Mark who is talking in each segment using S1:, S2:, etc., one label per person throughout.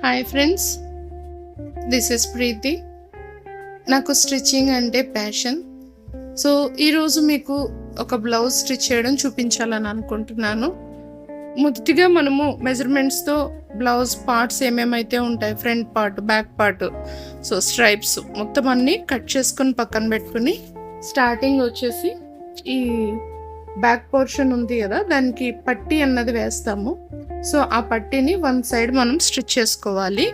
S1: Hi friends, this is ప్రీతి. నాకు stitching అంటే passion. So ఈరోజు మీకు ఒక బ్లౌజ్ స్టిచ్ చేయడం చూపించాలని అనుకుంటున్నాను. మొదటిగా మనము మెజర్మెంట్స్తో బ్లౌజ్ పార్ట్స్ ఏమేమైతే ఉంటాయి, front part, back part, so stripes మొత్తం అన్నీ కట్ చేసుకొని పక్కన పెట్టుకుని, స్టార్టింగ్ వచ్చేసి ఈ బ్యాక్ పోర్షన్ ఉంది కదా, దానికి పట్టీ అన్నది వేస్తాము. సో ఆ పట్టీని వన్ సైడ్ మనం స్టిచ్ చేసుకోవాలి.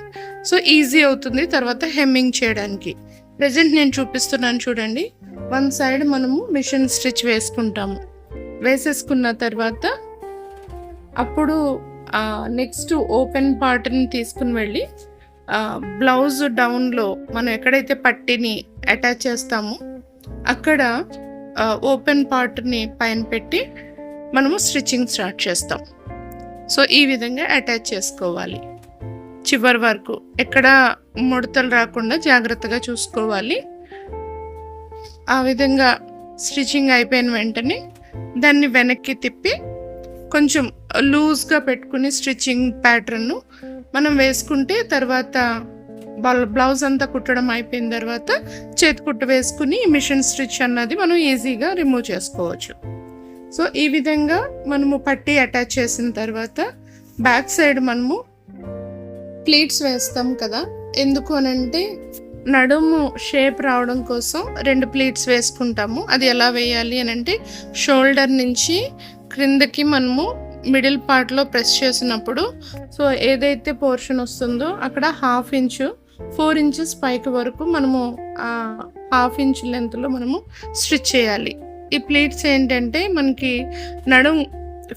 S1: సో ఈజీ అవుతుంది తర్వాత హెమ్మింగ్ చేయడానికి. ప్రెజెంట్ నేను చూపిస్తున్నాను చూడండి. వన్ సైడ్ మనము మిషన్ స్టిచ్ వేసుకుంటాము. వేసేసుకున్న తర్వాత అప్పుడు నెక్స్ట్ ఓపెన్ పార్ట్ని తీసుకుని వెళ్ళి బ్లౌజ్ డౌన్లో మనం ఎక్కడైతే పట్టీని అటాచ్ చేస్తామో అక్కడ ఓపెన్ పార్ట్ని పైన పెట్టి మనము స్టిచ్చింగ్ స్టార్ట్ చేస్తాం. సో ఈ విధంగా అటాచ్ చేసుకోవాలి. చివరి వరకు ఎక్కడ ముడతలు రాకుండా జాగ్రత్తగా చూసుకోవాలి. ఆ విధంగా స్టిచ్చింగ్ అయిపోయిన వెంటనే దాన్ని వెనక్కి తిప్పి కొంచెం లూజ్గా పెట్టుకుని స్టిచ్చింగ్ ప్యాటర్న్ను మనం వేసుకుంటే తర్వాత బ్లౌజ్ అంతా కుట్టడం అయిపోయిన తర్వాత చేతి కుట్టు వేసుకుని మిషన్ స్టిచ్ అన్నది మనం ఈజీగా రిమూవ్ చేసుకోవచ్చు. సో ఈ విధంగా మనము పట్టీ అటాచ్ చేసిన తర్వాత బ్యాక్ సైడ్ మనము ప్లీట్స్ వేస్తాం కదా. ఎందుకు అనంటే నడుము షేప్ రావడం కోసం 2 ప్లీట్స్ వేసుకుంటాము. అది ఎలా వేయాలి అని అంటే షోల్డర్ నుంచి క్రిందకి మనము మిడిల్ పార్ట్లో ప్రెస్ చేసినప్పుడు సో ఏదైతే పోర్షన్ వస్తుందో అక్కడ 1/2 ఇంచు 4 ఇంచెస్ పైకి వరకు మనము 1/2 ఇంచ్ లెంత్లో మనము స్టిచ్ చేయాలి. ఈ ప్లీట్స్ ఏంటంటే మనకి నడుం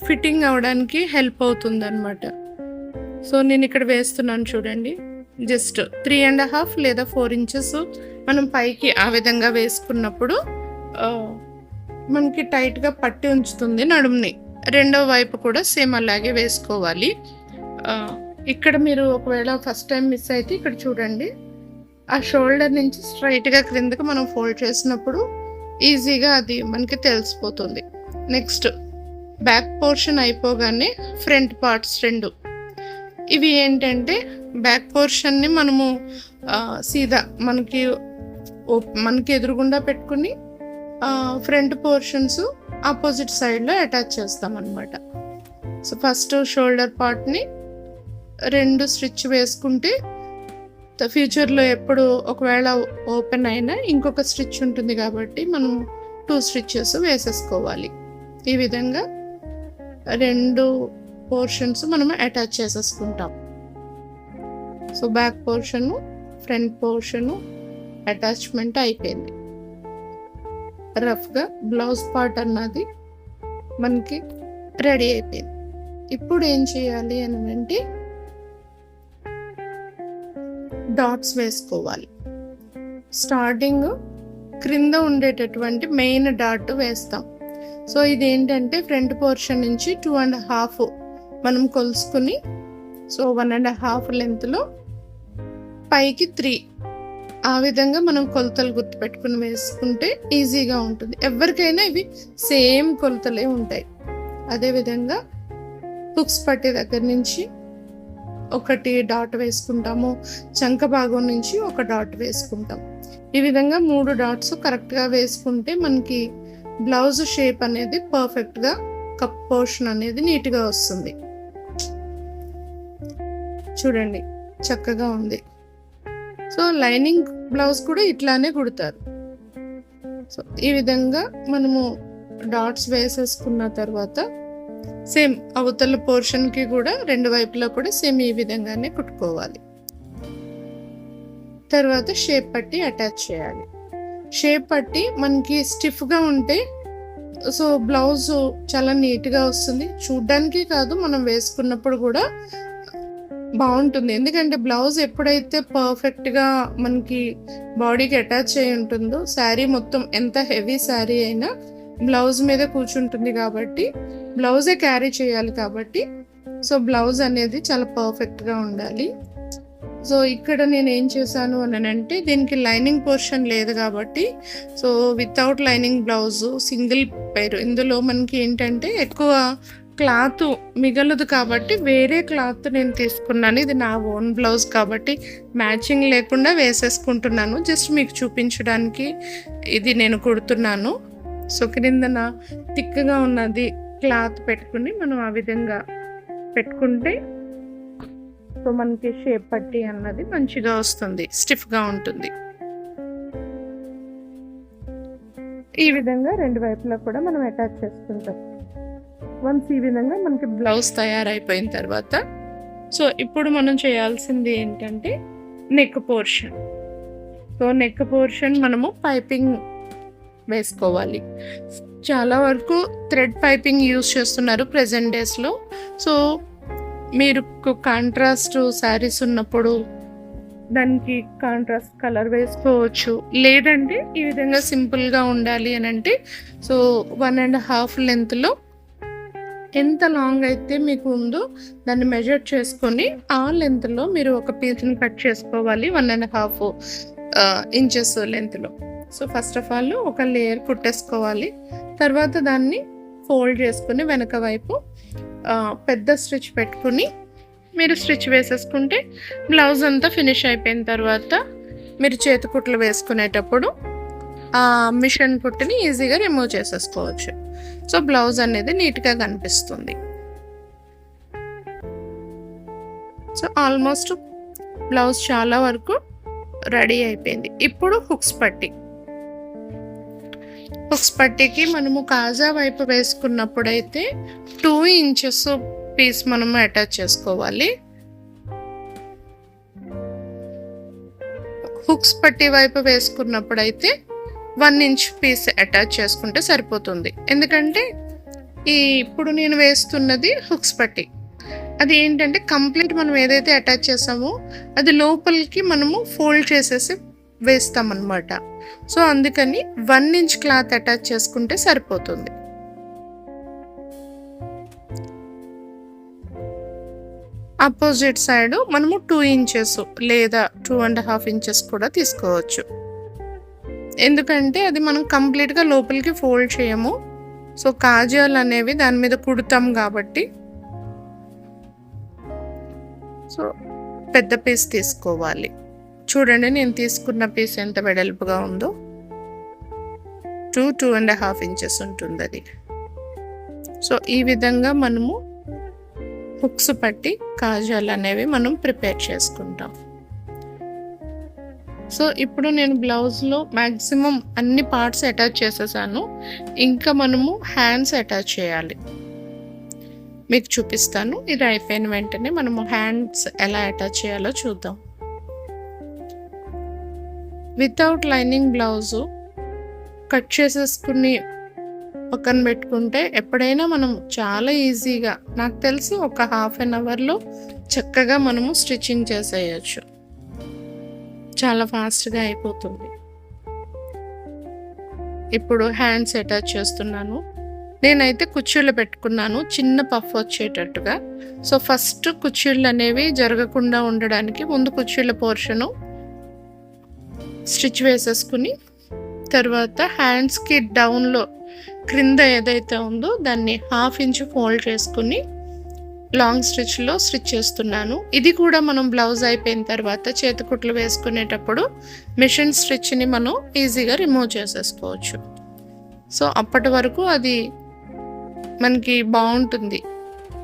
S1: ఫిట్టింగ్ అవ్వడానికి హెల్ప్ అవుతుంది అనమాట. సో నేను ఇక్కడ వేస్తున్నాను చూడండి. జస్ట్ 3.5 లేదా 4 ఇంచెస్ మనం పైకి ఆ విధంగా వేసుకున్నప్పుడు మనకి టైట్గా పట్టి ఉంచుతుంది నడుముని. రెండో వైపు కూడా సేమ్ అలాగే వేసుకోవాలి. ఇక్కడ మీరు ఒకవేళ ఫస్ట్ టైం మిస్ అయితే ఇక్కడ చూడండి, ఆ షోల్డర్ నుంచి స్ట్రైట్గా క్రిందకి మనం ఫోల్డ్ చేసినప్పుడు ఈజీగా అది మనకి తెలిసిపోతుంది. నెక్స్ట్ బ్యాక్ పోర్షన్ అయిపోగానే ఫ్రంట్ పార్ట్స్ 2 ఇవి ఏంటంటే బ్యాక్ పోర్షన్ని మనము సీదా మనకి ఎదురుగుండా పెట్టుకుని ఫ్రంట్ పోర్షన్స్ ఆపోజిట్ సైడ్లో అటాచ్ చేస్తాం అన్నమాట. సో ఫస్ట్ షోల్డర్ పార్ట్ని 2 స్టిచ్ వేసుకుంటే ఫ్యూచర్లో ఎప్పుడు ఒకవేళ ఓపెన్ అయినా ఇంకొక స్టిచ్ ఉంటుంది కాబట్టి మనం 2 స్టిచెస్ వేసేసుకోవాలి. ఈ విధంగా 2 పోర్షన్స్ మనం అటాచ్ చేసేసుకుంటాం. So back portion front portion attachment అయిపోయింది. రఫ్గా బ్లౌజ్ పార్ట్ అన్నది మనకి రెడీ అయిపోయింది. ఇప్పుడు ఏం చేయాలి అని అంటే డాట్స్ వేసుకోవాలి. స్టార్టింగ్ క్రింద ఉండేటటువంటి మెయిన్ డాట్ వేస్తాం. సో ఇదేంటంటే ఫ్రంట్ పోర్షన్ నుంచి 2.5 మనం కొలుసుకుని సో 1.5 లెంత్లో పైకి 3 ఆ విధంగా మనం కొలతలు గుర్తుపెట్టుకుని వేసుకుంటే ఈజీగా ఉంటుంది. ఎవరికైనా ఇవి సేమ్ కొలతలే ఉంటాయి. అదేవిధంగా హుక్స్ పట్టే దగ్గర నుంచి 1 డాట్ వేసుకుంటాము, చంక భాగం నుంచి 1 డాట్ వేసుకుంటాం. ఈ విధంగా 3 డాట్స్ కరెక్ట్గా వేసుకుంటే మనకి బ్లౌజ్ షేప్ అనేది పర్ఫెక్ట్గా కప్ పోర్షన్ అనేది నీట్గా వస్తుంది. చూడండి చక్కగా ఉంది. సో లైనింగ్ బ్లౌజ్ కూడా ఇట్లానే కుడతారు. సో ఈ విధంగా మనము డాట్స్ వేసేసుకున్న తర్వాత సేమ్ అవతల పోర్షన్కి కూడా 2 వైపులా కూడా సేమ్ ఈ విధంగానే కుట్టుకోవాలి. తర్వాత షేప్ పట్టి అటాచ్ చేయాలి. షేప్ పట్టి మనకి స్టిఫ్గా ఉంటే సో బ్లౌజ్ చాలా నీట్గా వస్తుంది. చూడ్డానికి కాదు, మనం వేసుకున్నప్పుడు కూడా బాగుంటుంది. ఎందుకంటే బ్లౌజ్ ఎప్పుడైతే పర్ఫెక్ట్గా మనకి బాడీకి అటాచ్ అయి ఉంటుందో శారీ మొత్తం ఎంత హెవీ శారీ అయినా బ్లౌజ్ మీద కూర్చుంటుంది కాబట్టి బ్లౌజే క్యారీ చేయాలి కాబట్టి సో బ్లౌజ్ అనేది చాలా పర్ఫెక్ట్గా ఉండాలి. సో ఇక్కడ నేను ఏం చేశాను అని అంటే దీనికి లైనింగ్ పోర్షన్ లేదు కాబట్టి so without lining blouse single పేరు. ఇందులో మనకి ఏంటంటే ఎక్కువ క్లాత్ మిగలదు కాబట్టి వేరే క్లాత్ నేను తీసుకున్నాను. ఇది నా ఓన్ బ్లౌజ్ కాబట్టి మ్యాచింగ్ లేకుండా వేసేసుకుంటున్నాను. జస్ట్ మీకు చూపించడానికి ఇది నేను కుడుతున్నాను. సో క్రిందన థిక్గా ఉన్నది క్లాత్ పెట్టుకుని మనం ఆ విధంగా పెట్టుకుంటే సో మనకి షేప్ పట్టి అన్నది మంచిగా వస్తుంది, స్టిఫ్గా ఉంటుంది. ఈ విధంగా రెండు వైపులా కూడా మనం అటాచ్ చేసుకుంటాం. వన్స్ ఈ విధంగా మనకి బ్లౌజ్ తయారైపోయిన తర్వాత సో ఇప్పుడు మనం చేయాల్సింది ఏంటంటే neck portion. So neck portion మనము పైపింగ్ వేసుకోవాలి. చాలా వరకు థ్రెడ్ పైపింగ్ యూజ్ చేస్తున్నారు ప్రెజెంట్ డేస్లో. సో మీరు కాంట్రాస్ట్ శారీస్ ఉన్నప్పుడు దానికి కాంట్రాస్ట్ కలర్ వేసుకోవచ్చు. లేదంటే ఈ విధంగా సింపుల్గా ఉండాలి అని అంటే సో 1.5 లెంత్లో ఎంత లాంగ్ అయితే మీకు ఉందో దాన్ని మెజర్ చేసుకొని ఆ లెంత్లో మీరు ఒక పీస్ని కట్ చేసుకోవాలి 1.5 ఇంచెస్ లెంత్లో. సో ఫస్ట్ ఆఫ్ ఆల్ ఒక లేయర్ కుట్టేసుకోవాలి. తర్వాత దాన్ని ఫోల్డ్ చేసుకుని వెనక వైపు పెద్ద స్టిచ్ పెట్టుకుని మీరు స్టిచ్ వేసేసుకుంటే బ్లౌజ్ అంతా ఫినిష్ అయిపోయిన తర్వాత మీరు చేతి కుట్లు వేసుకునేటప్పుడు ఆ మిషన్ కుట్టుని ఈజీగా రిమూవ్ చేసేసుకోవచ్చు. సో బ్లౌజ్ అనేది నీట్గా కనిపిస్తుంది. సో ఆల్మోస్ట్ బ్లౌజ్ చాలా వరకు రెడీ అయిపోయింది. ఇప్పుడు హుక్స్ పట్టీకి మనము కాజా వైపు వేసుకున్నప్పుడైతే 2 ఇంచెస్ పీస్ మనము అటాచ్ చేసుకోవాలి. హుక్స్ పట్టీ వైపు వేసుకున్నప్పుడైతే 1 ఇంచ్ పీస్ అటాచ్ చేసుకుంటే సరిపోతుంది. ఎందుకంటే ఇప్పుడు నేను వేస్తున్నది హుక్స్ పట్టీ. అది ఏంటంటే కంప్లీట్ మనం ఏదైతే అటాచ్ చేసామో అది లోపలికి మనము ఫోల్డ్ చేసేసి వేస్తామన్నమాట. సో అందుకని 1 ఇంచ్ క్లాత్ అటాచ్ చేసుకుంటే సరిపోతుంది. ఆపోజిట్ సైడ్ మనము 2 ఇంచెస్ లేదా 2.5 ఇంచెస్ కూడా తీసుకోవచ్చు. ఎందుకంటే అది మనం కంప్లీట్గా లోపలికి ఫోల్డ్ చేయము. సో కాజాలు అనేవి దాని మీద కుడతాం కాబట్టి సో పెద్ద పీస్ తీసుకోవాలి. చూడండి నేను తీసుకున్న పీస్ ఎంత వెడల్పుగా ఉందో, 2.5 ఇంచెస్ ఉంటుంది అది. సో ఈ విధంగా మనము హుక్స్ పట్టి కాజాలు అనేవి మనం ప్రిపేర్ చేసుకుంటాం. సో ఇప్పుడు నేను బ్లౌజ్లో మ్యాక్సిమం అన్ని పార్ట్స్ అటాచ్ చేసేసాను. ఇంకా మనము హ్యాండ్స్ అటాచ్ చేయాలి, మీకు చూపిస్తాను. ఇది అయిపోయిన వెంటనే మనము హ్యాండ్స్ ఎలా అటాచ్ చేయాలో చూద్దాం. వితౌట్ లైనింగ్ బ్లౌజు కట్ చేసేసుకుని పక్కన పెట్టుకుంటే ఎప్పుడైనా మనం చాలా ఈజీగా, నాకు తెలిసి ఒక 1/2 అవర్లో చక్కగా మనము స్టిచ్చింగ్ చేసేయచ్చు. చాలా ఫాస్ట్గా అయిపోతుంది. ఇప్పుడు హ్యాండ్స్ అటాచ్ చేస్తున్నాను. నేనైతే కుర్చీలు పెట్టుకున్నాను చిన్న పఫ్ వచ్చేటట్టుగా. సో ఫస్ట్ కుర్చీళ్ళు అనేవి జరగకుండా ఉండడానికి ముందు కుర్చీల పోర్షను స్టిచ్ వేసేసుకుని తర్వాత హ్యాండ్స్కి డౌన్లో క్రింద ఏదైతే ఉందో దాన్ని 1/2 ఇంచ్ ఫోల్డ్ చేసుకుని లాంగ్ స్టిచ్లో స్టిచ్ చేస్తున్నాను. ఇది కూడా మనం బ్లౌజ్ అయిపోయిన తర్వాత చేతికుట్లు వేసుకునేటప్పుడు మిషన్ స్టిచ్ని మనం ఈజీగా రిమూవ్ చేసేసుకోవచ్చు. సో అప్పటి వరకు అది మనకి బాగుంటుంది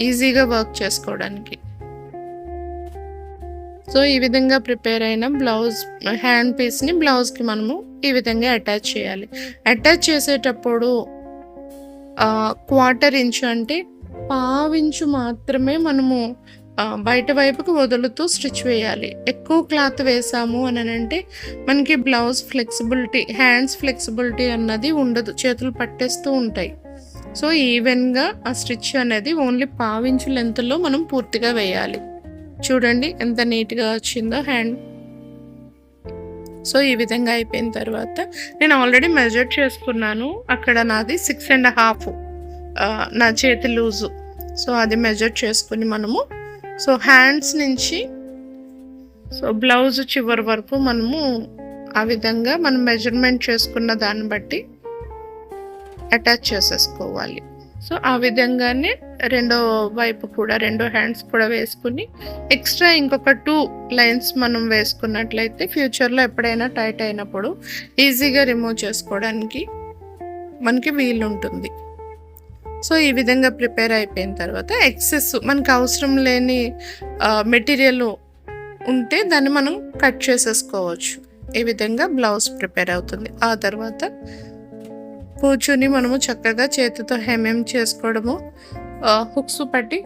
S1: ఈజీగా వర్క్ చేసుకోవడానికి. సో ఈ విధంగా ప్రిపేర్ అయిన బ్లౌజ్ హ్యాండ్ పీస్ని బ్లౌజ్కి మనము ఈ విధంగా అటాచ్ చేయాలి. అటాచ్ చేసేటప్పుడు 1/4 ఇంచు అంటే 1/2 ఇంచు మాత్రమే మనము బయట వైపుకు వదులుతూ స్టిచ్ వేయాలి. ఎక్కువ క్లాత్ వేసాము అని అంటే మనకి బ్లౌజ్ ఫ్లెక్సిబిలిటీ, హ్యాండ్స్ ఫ్లెక్సిబిలిటీ అన్నది ఉండదు, చేతులు పట్టేస్తూ ఉంటాయి. సో ఈవెన్గా ఆ స్టిచ్ అనేది ఓన్లీ 1/2 ఇంచు లెంత్లో మనం పూర్తిగా వేయాలి. చూడండి ఎంత నీట్గా వచ్చిందో హ్యాండ్. సో ఈ విధంగా అయిపోయిన తర్వాత నేను ఆల్రెడీ మెజర్ చేసుకున్నాను. అక్కడ నాది 6.5 నా చేతి లూజు. సో అది మెజర్ చేసుకుని మనము సో హ్యాండ్స్ నుంచి సో బ్లౌజ్ చివరి వరకు మనము ఆ విధంగా మనం మెజర్మెంట్ చేసుకున్న దాన్ని బట్టి అటాచ్ చేసేసుకోవాలి. సో ఆ విధంగానే రెండో వైపు కూడా 2 హ్యాండ్స్ కూడా వేసుకుని ఎక్స్ట్రా ఇంకొక 2 లైన్స్ మనం వేసుకున్నట్లయితే ఫ్యూచర్లో ఎప్పుడైనా టైట్ అయినప్పుడు ఈజీగా రిమూవ్ చేసుకోవడానికి మనకి వీలుంటుంది. సో ఈ విధంగా ప్రిపేర్ అయిపోయిన తర్వాత ఎక్సెస్ మనకు అవసరం లేని మెటీరియల్ ఉంటే దాన్ని మనం కట్ చేసేసుకోవచ్చు. ఈ విధంగా బ్లౌజ్ ప్రిపేర్ అవుతుంది. ఆ తర్వాత కూర్చుని మనము చక్కగా చేతితో హెమ్మెం చేసుకోవడము, హుక్స్ పట్టి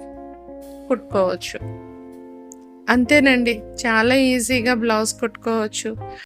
S1: కుట్టుకోవచ్చు. అంతేనండి, చాలా ఈజీగా బ్లౌజ్ కుట్టుకోవచ్చు.